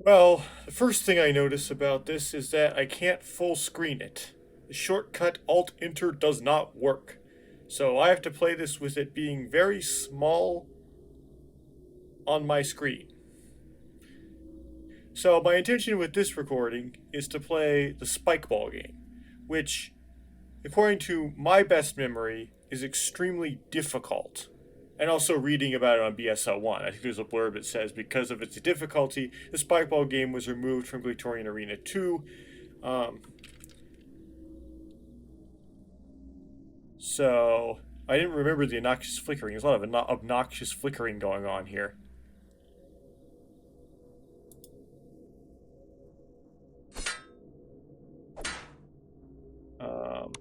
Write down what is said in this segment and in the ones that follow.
Well, the first thing I notice about this is that I can't full screen it. The shortcut Alt Enter does not work. So I have to play this with it being very small on my screen. So my intention with this recording is to play the Spikeball game, which, according to my best memory, is extremely difficult. And also reading about it on BSL1, I think there's a blurb that says because of its difficulty, the Spikeball game was removed from Glatorian Arena 2. Um, so I didn't remember the obnoxious flickering. There's a lot of obnoxious flickering going on here. Um,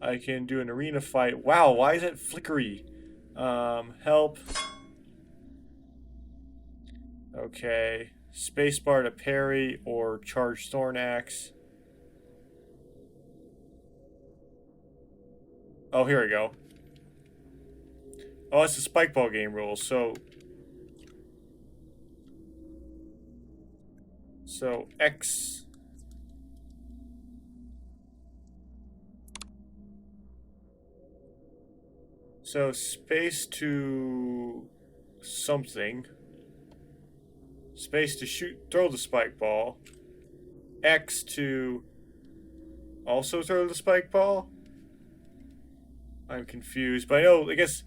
I can do an arena fight. Wow, why is it flickery? Help. Okay. Spacebar to parry or charge Thorn Axe. Oh, here we go. Oh, it's the Spikeball game rules. So X. So space to something. Space to throw the spike ball. X to also throw the spike ball. I'm confused, but I guess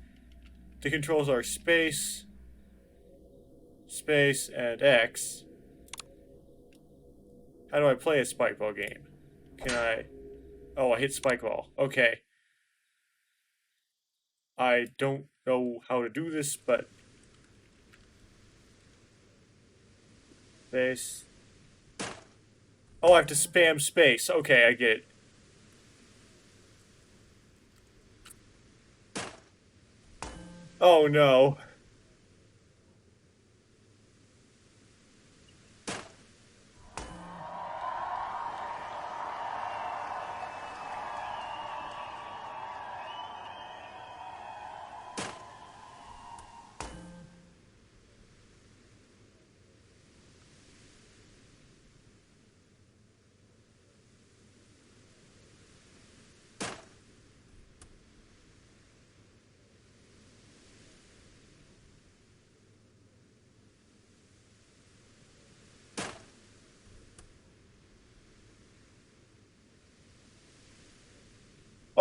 the controls are space, space, and X. How do I play a spike ball game? Can I... Oh, I hit spike ball. Okay. I don't know how to do this, but... Space. Oh, I have to spam space. Okay, I get it. Oh, no.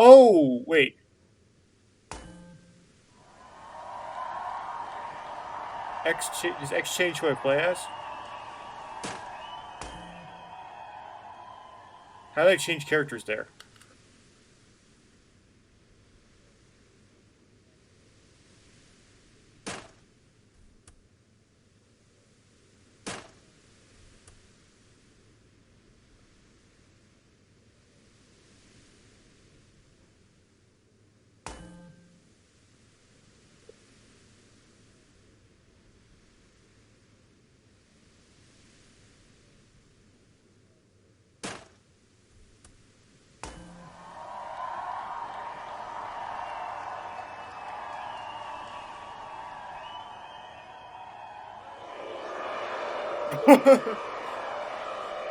Oh, wait. Does X change who I play as? How do I change characters there?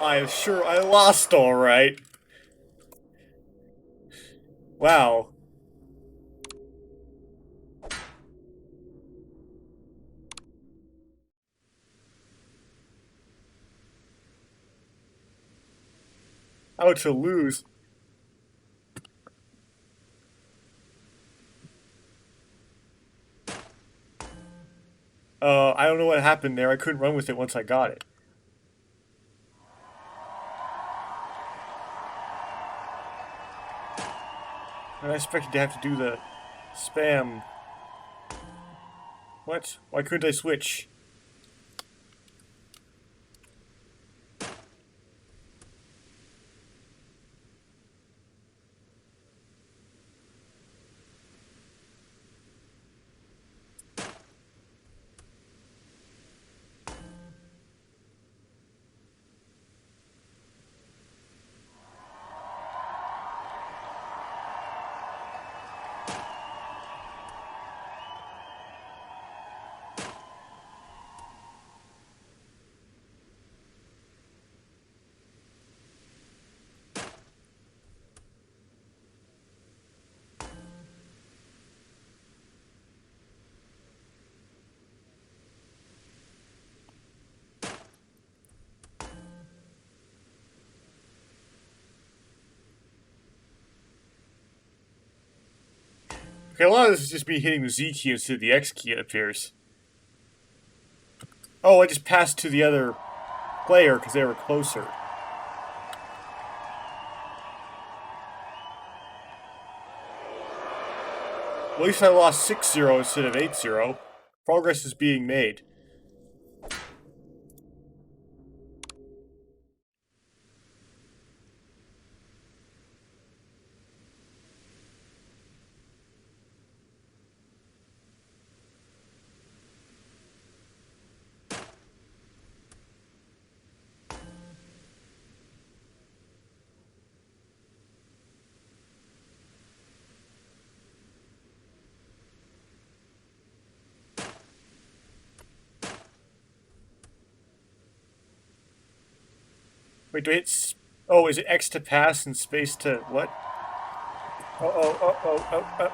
I'm sure I lost all right. Wow. How to lose. I don't know what happened there. I couldn't run with it once I got it. And I expected to have to do the spam. What? Why couldn't I switch? Okay, a lot of this is just me hitting the Z key instead of the X key, it appears. Oh, I just passed to the other player because they were closer. At least I lost 6-0 instead of 8-0. Progress is being made. Wait, do I hit... Oh, is it X to pass and space to what? Oh.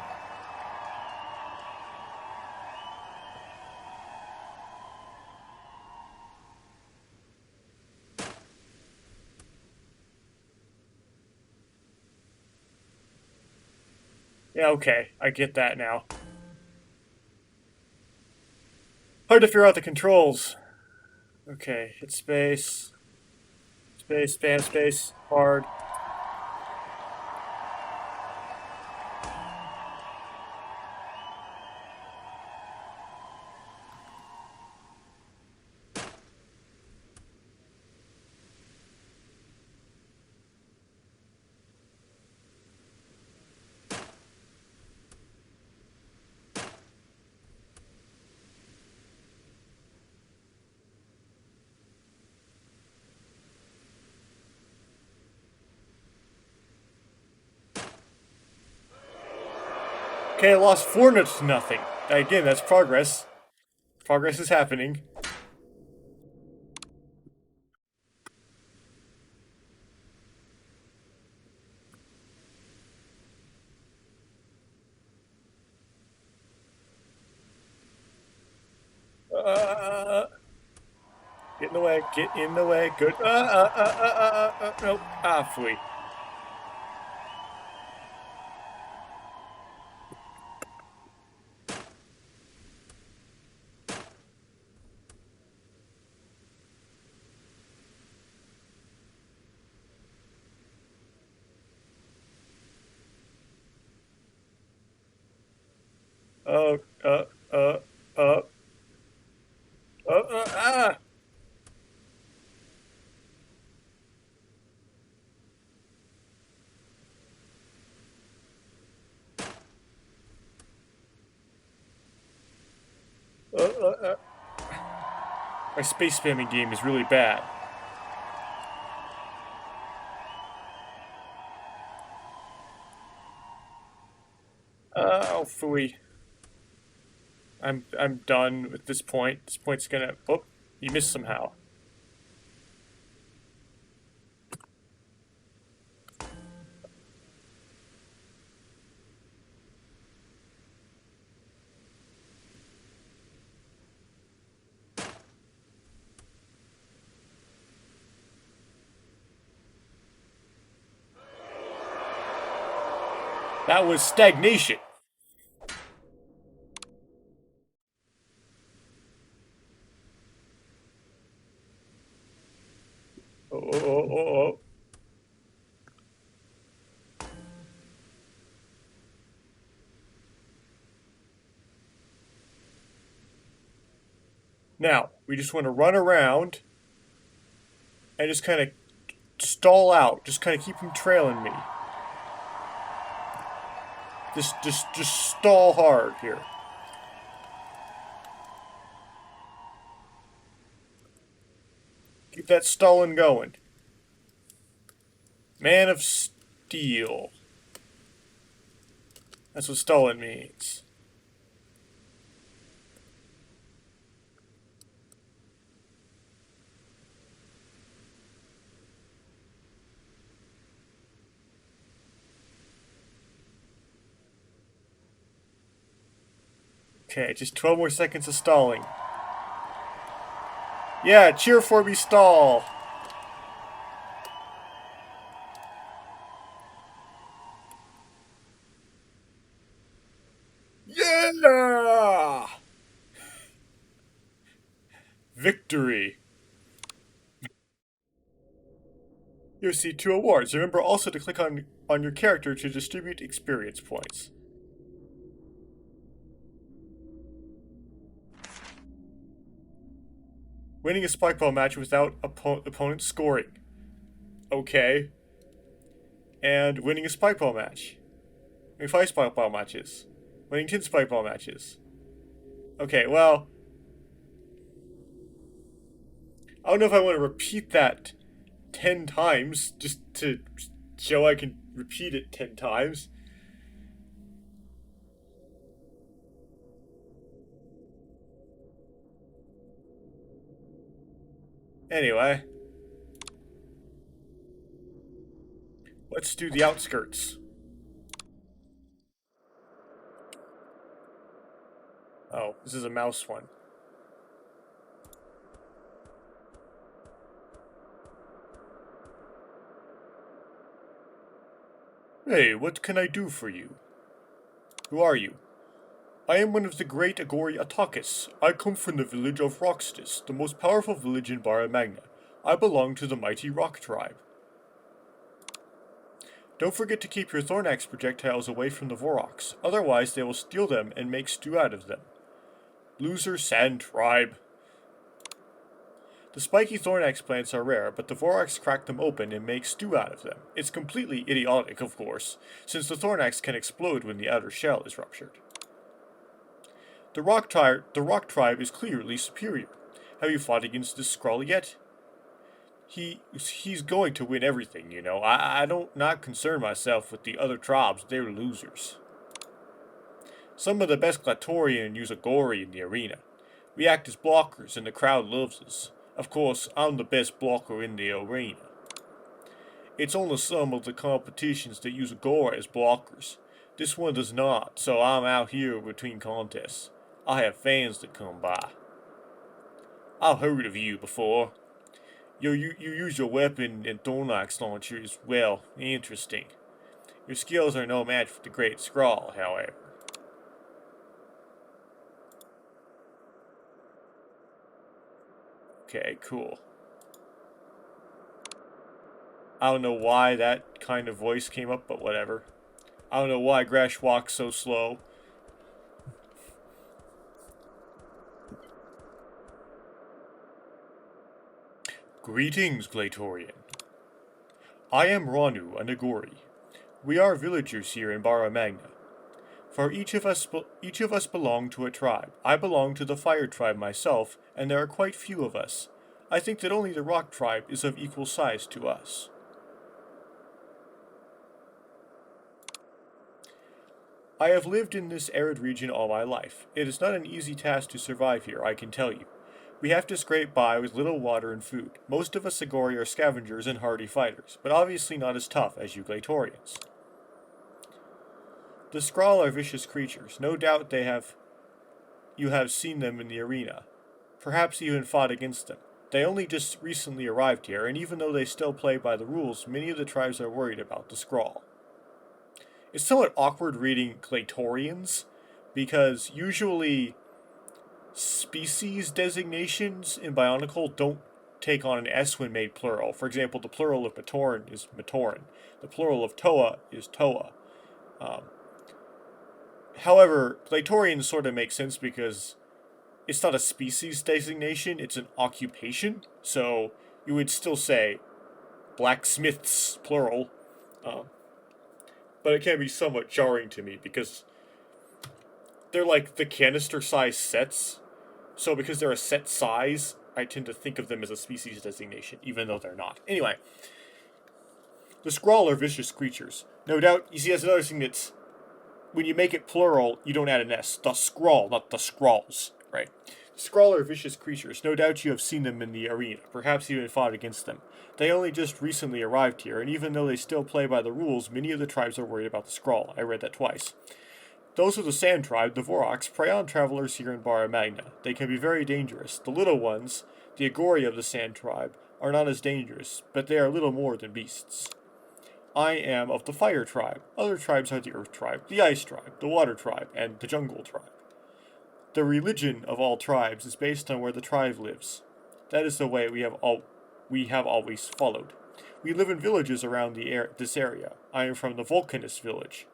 Yeah, okay. I get that now. Hard to figure out the controls. Okay, hit space. Space, spam space, hard. Okay, I lost 4 notes to nothing. Again, that's progress. Progress is happening. Get in the way, get in the way, good. Nope. Ah, phooey. Oh, uh, uh, uh, ah! Uh, uh, uh. My space spamming game is really bad. Oh, phooey. I'm done with this point. This point's gonna... Oh, you missed somehow. That was stagnation. Oh. Now, we just want to run around and just kind of stall out. Just kind of keep him trailing me. Just stall hard here. Keep that stalling going. Man of Steel. That's what stalling means. Okay, just 12 more seconds of stalling. Yeah, cheer for me, stall. Ah! Victory! You see 2 awards. Remember also to click on your character to distribute experience points. Winning a Spikeball match without opponent scoring. Okay. And winning a Spikeball match. Winning 5 Spikeball matches. Winning 10 Spikeball matches. Okay, well, I don't know if I want to repeat that 10 times just to show I can repeat it 10 times. Anyway, let's do the Outskirts. Oh, this is a mouse one. Hey, what can I do for you? Who are you? I am one of the great Agori Atakis. I come from the village of Rockstis, the most powerful village in Barra Magna. I belong to the mighty Rock Tribe. Don't forget to keep your Thornax projectiles away from the Voroks, otherwise they will steal them and make stew out of them. Loser Sand Tribe. The spiky Thornax plants are rare, but the Voroks crack them open and make stew out of them. It's completely idiotic, of course, since the Thornax can explode when the outer shell is ruptured. The Rock Tribe is clearly superior. Have you fought against this Skrull yet? He's going to win everything, you know. I don't not concern myself with the other tribes, they're losers. Some of the best Glatorian use Agori in the arena. We act as blockers and the crowd loves us. Of course, I'm the best blocker in the arena. It's only some of the competitions that use Agori as blockers. This one does not, so I'm out here between contests. I have fans that come by. I've heard of you before. You use your weapon and Thornax launchers well. Interesting. Your skills are no match for the Great Skrull, however. Okay, cool. I don't know why that kind of voice came up, but whatever. I don't know why Gresh walks so slow. Greetings, Glatorian. I am Ranu, a Nagori. We are villagers here in Barra Magna. For each of us belong to a tribe. I belong to the Fire Tribe myself, and there are quite few of us. I think that only the Rock Tribe is of equal size to us. I have lived in this arid region all my life. It is not an easy task to survive here, I can tell you. We have to scrape by with little water and food. Most of us Agori are scavengers and hardy fighters, but obviously not as tough as you Glatorians. The Skrull are vicious creatures. No doubt you have seen them in the arena. Perhaps even fought against them. They only just recently arrived here, and even though they still play by the rules, many of the tribes are worried about the Skrull. It's somewhat awkward reading Glatorians, because usually species designations in Bionicle don't take on an S when made plural. For example, the plural of Matoran is Matoran. The plural of Toa is Toa. However, Glatorian sort of makes sense because it's not a species designation, it's an occupation. So you would still say blacksmiths, plural. But it can be somewhat jarring to me because they're like the canister size sets. So because they're a set size, I tend to think of them as a species designation, even though they're not. Anyway, the Skrull are vicious creatures. No doubt, you see, that's another thing that's, when you make it plural, you don't add an S. The Skrull, not the Skrulls, right? The Skrull are vicious creatures. No doubt you have seen them in the arena, perhaps even fought against them. They only just recently arrived here, and even though they still play by the rules, many of the tribes are worried about the Skrull. I read that twice. Those of the Sand Tribe, the Voroks, prey on travelers here in Barra Magna. They can be very dangerous. The little ones, the Agori of the Sand Tribe, are not as dangerous, but they are little more than beasts. I am of the Fire Tribe. Other tribes are the Earth Tribe, the Ice Tribe, the Water Tribe, and the Jungle Tribe. The religion of all tribes is based on where the tribe lives. That is the way we have always followed. We live in villages around this area. I am from the Vulcanist village.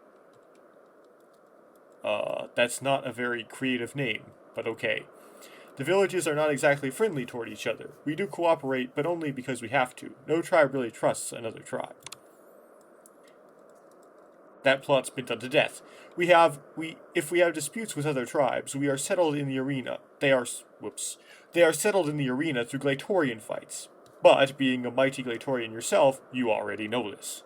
That's not a very creative name, but okay. The villages are not exactly friendly toward each other. We do cooperate, but only because we have to. No tribe really trusts another tribe. That plot's been done to death. If we have disputes with other tribes, we are settled in the arena. They are settled in the arena through Glatorian fights. But, being a mighty Glatorian yourself, you already know this.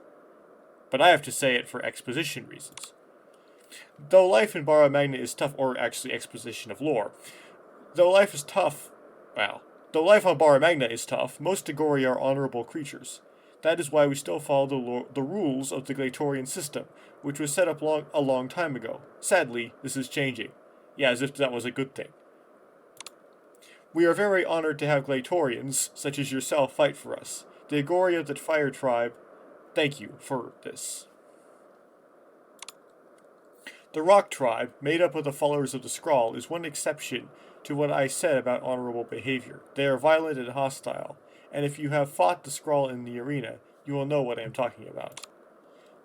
But I have to say it for exposition reasons. Though life in Bara Magna is tough, or actually exposition of lore, though life on Bara Magna is tough, most Agori are honorable creatures. That is why we still follow the rules of the Glatorian system, which was set up a long time ago. Sadly, this is changing. Yeah, as if that was a good thing. We are very honored to have Glatorians, such as yourself, fight for us. The Agori of the Fire Tribe, thank you for this. The Rock Tribe, made up of the followers of the Scrawl, is one exception to what I said about honorable behavior. They are violent and hostile, and if you have fought the Scrawl in the arena, you will know what I am talking about.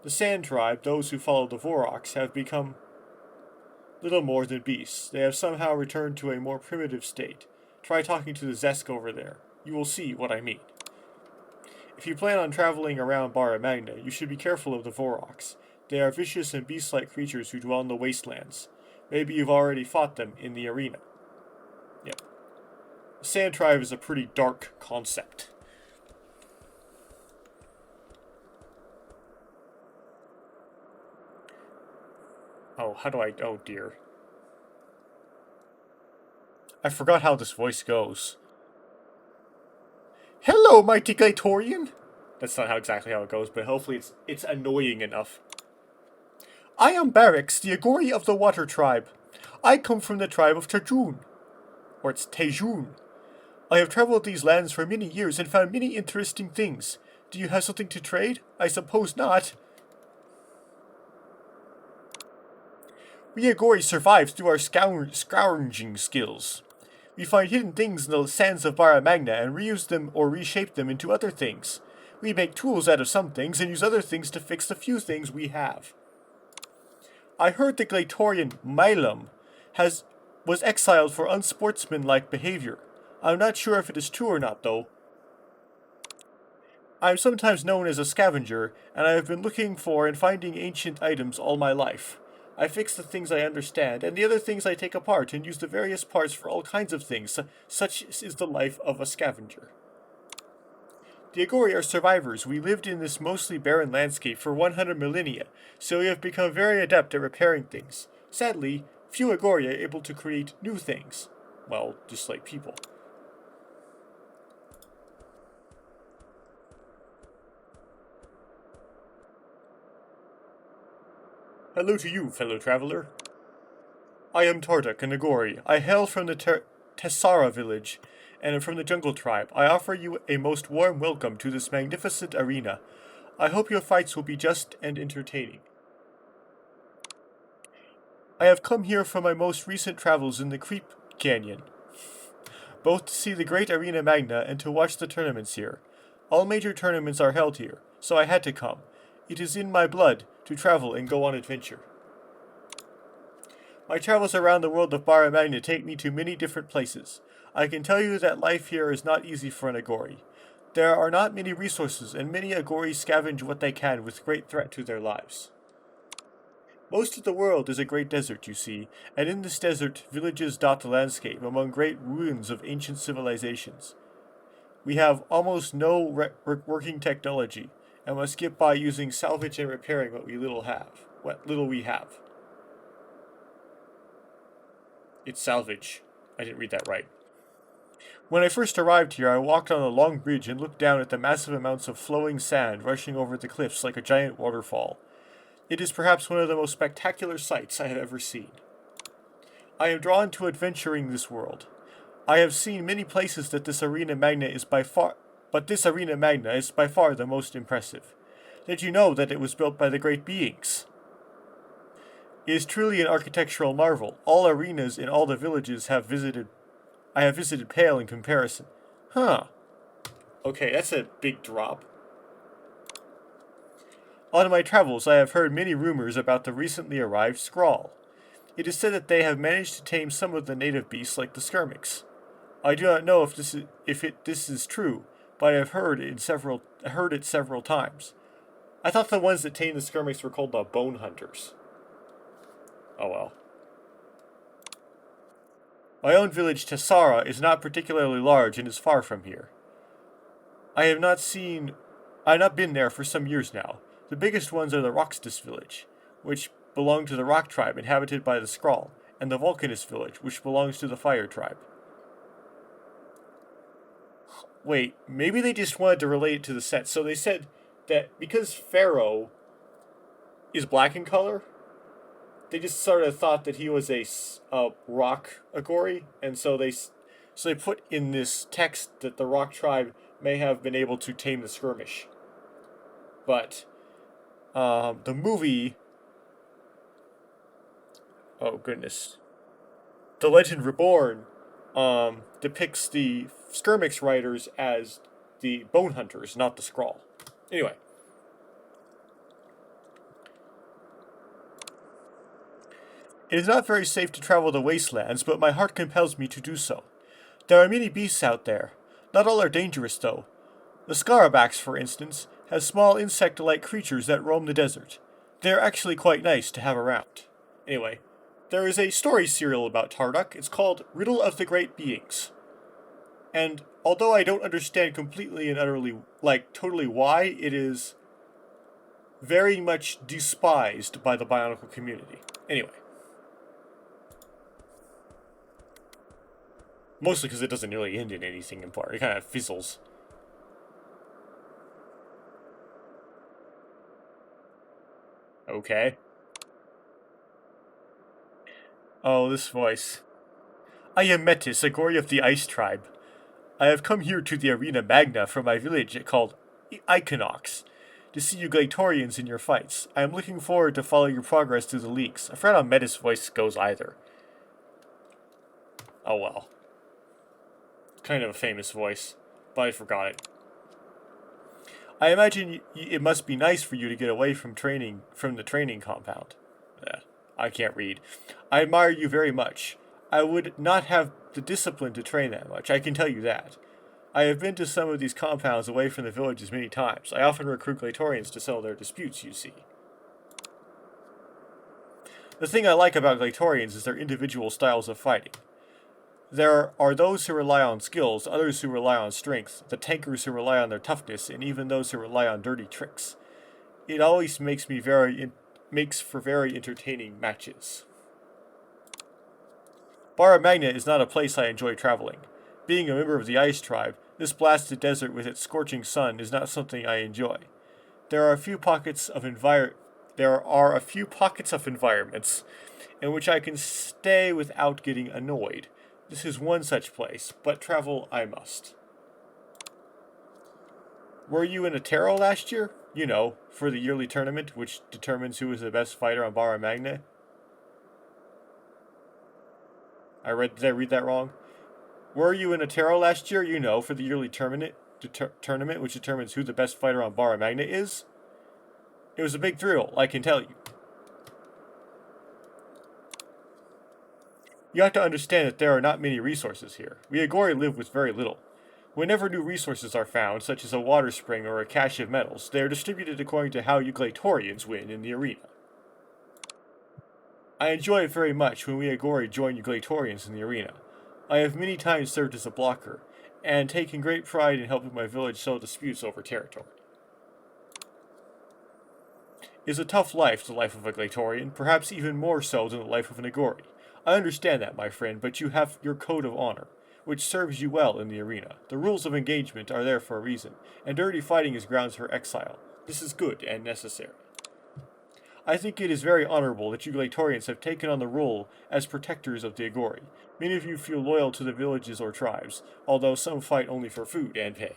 The Sand Tribe, those who follow the Voroks, have become little more than beasts. They have somehow returned to a more primitive state. Try talking to the Zesk over there. You will see what I mean. If you plan on traveling around Bara Magna, you should be careful of the Voroks. They are vicious and beast-like creatures who dwell in the wastelands. Maybe you've already fought them in the arena. Yep. The Sand Tribe is a pretty dark concept. Oh dear. I forgot how this voice goes. Hello, mighty Glatorian! That's not exactly how it goes, but hopefully it's annoying enough. I am Barracks, the Agori of the Water Tribe. I come from the tribe of Tejun. Or it's Tejun. I have traveled these lands for many years and found many interesting things. Do you have something to trade? I suppose not. We Agori survive through our scrounging skills. We find hidden things in the sands of Bara Magna and reuse them or reshape them into other things. We make tools out of some things and use other things to fix the few things we have. I heard the Glatorian Milam was exiled for unsportsmanlike behavior. I'm not sure if it is true or not, though. I am sometimes known as a scavenger, and I have been looking for and finding ancient items all my life. I fix the things I understand, and the other things I take apart and use the various parts for all kinds of things. Such is the life of a scavenger. The Agori are survivors. We lived in this mostly barren landscape for 100 millennia, so we have become very adept at repairing things. Sadly, few Agori are able to create new things. Well, just like people. Hello to you, fellow traveler. I am Tardak, an Agori. I hail from the Tessara village, and am from the Jungle Tribe. I offer you a most warm welcome to this magnificent arena. I hope your fights will be just and entertaining. I have come here for my most recent travels in the Creep Canyon, both to see the great Arena Magna and to watch the tournaments here. All major tournaments are held here, so I had to come. It is in my blood to travel and go on adventure. My travels around the world of Bara Magna take me to many different places. I can tell you that life here is not easy for an Agori. There are not many resources, and many Agori scavenge what they can with great threat to their lives. Most of the world is a great desert, you see, and in this desert, villages dot the landscape among great ruins of ancient civilizations. We have almost no working technology, and must get by using salvage and repairing what little we have. It's salvage. I didn't read that right. When I first arrived here, I walked on a long bridge and looked down at the massive amounts of flowing sand rushing over the cliffs like a giant waterfall. It is perhaps one of the most spectacular sights I have ever seen. I am drawn to adventuring this world. I have seen many places that this Arena Magna is by far the most impressive. Did you know that it was built by the great beings? It is truly an architectural marvel. All arenas in all the villages I have visited pale in comparison. Huh. Okay, that's a big drop. On my travels, I have heard many rumors about the recently arrived Skrull. It is said that they have managed to tame some of the native beasts like the skirmix. I do not know if this is true, but I have heard it several times. I thought the ones that tamed the skirmix were called the bone hunters. Oh well. My own village, Tessara, is not particularly large and is far from here. I have not been there for some years now. The biggest ones are the Roxtus village, which belong to the Rock tribe inhabited by the Skrull, and the Vulcanist village, which belongs to the Fire tribe. Wait, maybe they just wanted to relate it to the set. So they said that because Pharaoh is black in color, they just sort of thought that he was a rock Agori, and so they put in this text that the Rock tribe may have been able to tame the skirmish. But the movie, oh goodness, The Legend Reborn, depicts the skirmix riders as the bone hunters, not the Skrull. Anyway. It is not very safe to travel the wastelands, but my heart compels me to do so. There are many beasts out there. Not all are dangerous, though. The Scarabaks, for instance, have small insect-like creatures that roam the desert. They are actually quite nice to have around. Anyway, there is a story serial about Tarduk. It's called Riddle of the Great Beings. And although I don't understand completely and utterly, totally why, it is very much despised by the Bionicle community. Anyway. Mostly because it doesn't really end in anything important. It kind of fizzles. Okay. Oh, this voice. I am Metis, a Gori of the Ice Tribe. I have come here to the Arena Magna from my village called Iconox to see you Glatorians in your fights. I am looking forward to follow your progress through the leagues. I forgot how Metis' voice goes either. Oh well. Kind of a famous voice, but I forgot it. I imagine it must be nice for you to get away from the training compound. I can't read. I admire you very much. I would not have the discipline to train that much, I can tell you that. I have been to some of these compounds away from the villages many times. I often recruit Glatorians to settle their disputes, you see. The thing I like about Glatorians is their individual styles of fighting. There are those who rely on skills, others who rely on strength, the tankers who rely on their toughness, and even those who rely on dirty tricks. It always makes for very entertaining matches. Barra Magna is not a place I enjoy traveling. Being a member of the Ice Tribe, this blasted desert with its scorching sun is not something I enjoy. There are a few pockets of environments in which I can stay without getting annoyed. This is one such place, but travel I must. Were you in a tarot last year? You know, for the yearly tournament, which determines who is the best fighter on Barra Magna. Did I read that wrong? Were you in a tarot last year? You know, for the yearly tournament, which determines who the best fighter on Barra Magna is. It was a big thrill, I can tell you. You have to understand that there are not many resources here. We Agori live with very little. Whenever new resources are found, such as a water spring or a cache of metals, they are distributed according to how you Glatorians win in the arena. I enjoy it very much when we Agori join you Glatorians in the arena. I have many times served as a blocker, and taken great pride in helping my village settle disputes over territory. It is a tough life, the life of a Glatorian, perhaps even more so than the life of an Agori. I understand that, my friend, but you have your code of honor, which serves you well in the arena. The rules of engagement are there for a reason, and dirty fighting is grounds for exile. This is good and necessary. I think it is very honorable that you Glatorians have taken on the role as protectors of the Agori. Many of you feel loyal to the villages or tribes, although some fight only for food and pay.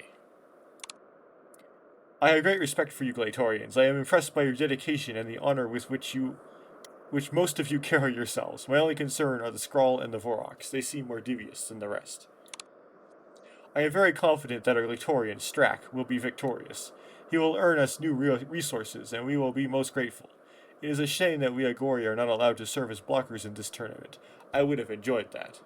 I have great respect for you Glatorians. I am impressed by your dedication and the honor with which which most of you carry yourselves. My only concern are the Skrull and the Vorox. They seem more devious than the rest. I am very confident that our Glatorian, Strack, will be victorious. He will earn us new resources, and we will be most grateful. It is a shame that we Agori are not allowed to serve as blockers in this tournament. I would have enjoyed that.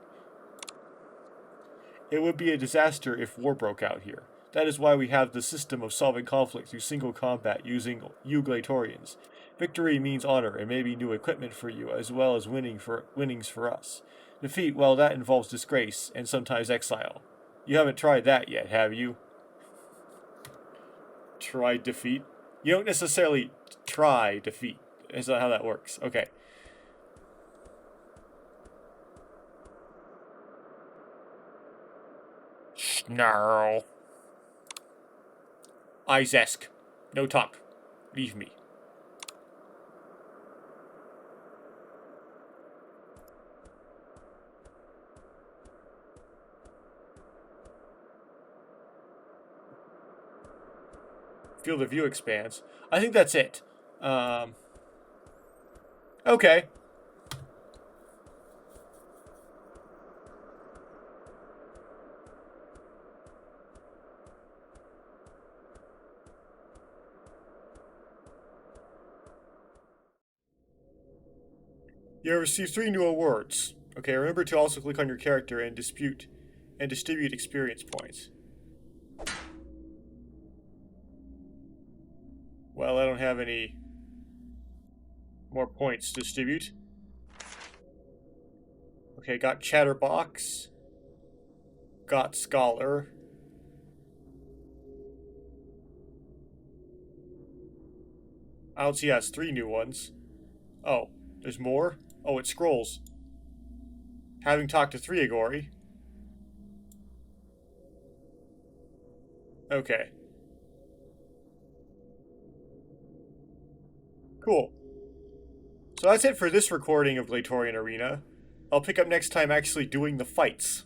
It would be a disaster if war broke out here. That is why we have the system of solving conflict through single combat using you Glatorians. Victory means honor and maybe new equipment for you, as well as winnings for us. Defeat, well, that involves disgrace and sometimes exile. You haven't tried that yet, have you? Try defeat? You don't necessarily try defeat. That's not how that works. Okay. Snarl. Izesk. No talk. Leave me. Field of view expands. I think that's it. Okay. You have received 3 new awards. Okay, remember to also click on your character and distribute experience points. Well, I don't have any more points to distribute. Okay, got Chatterbox. Got Scholar. Outsy has 3 new ones. Oh, there's more? Oh, it scrolls. Having talked to 3 Agori. Okay. Cool. So that's it for this recording of Glatorian Arena. I'll pick up next time actually doing the fights.